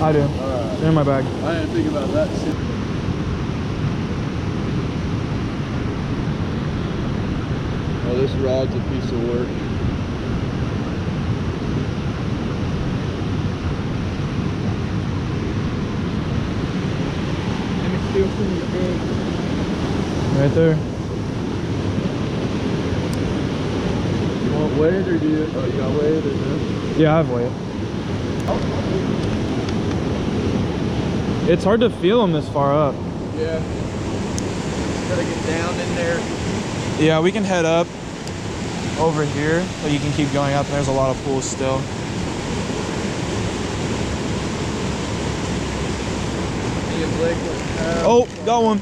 I do. Alright. They're in my bag. I didn't think about that shit. Oh, this rod's a piece of work. Let me steal from your bag. Right there. You want weight or do you? Oh, you got weight or no? Yeah, I have weight. It's hard to feel them this far up. Yeah. Gotta get down in there. Yeah, we can head up over here, but you can keep going up. There's a lot of pools still. Me and Blake went Oh, got one.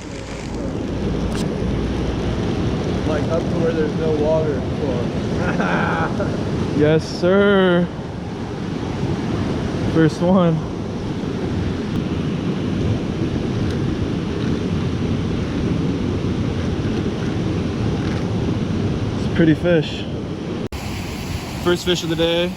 like up to where there's no water. Yes, sir. First one. It's a pretty fish. First fish of the day.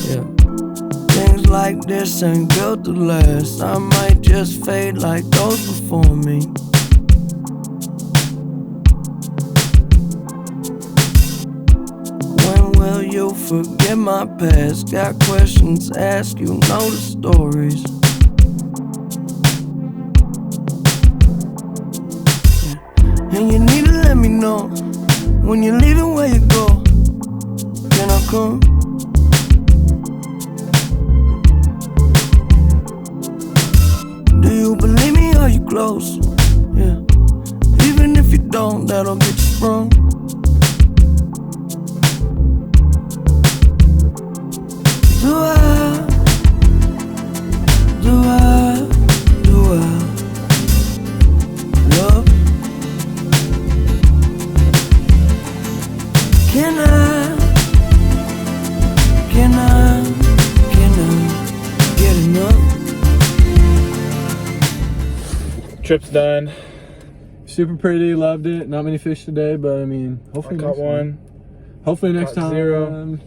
Yeah. Things like this ain't built to last. I might just fade like those before me. When will you forget my past? Got questions, ask, you know the stories. And you need to let me know when you're leaving, where you go. Can I come? Do you believe me? Are you close? Yeah. Even if you don't, that'll get you sprung. Do I love? Can I get enough? Trip's done. Super pretty, loved it. Not many fish today, but I mean, hopefully I caught next time. one. Hopefully next Caught time. 0.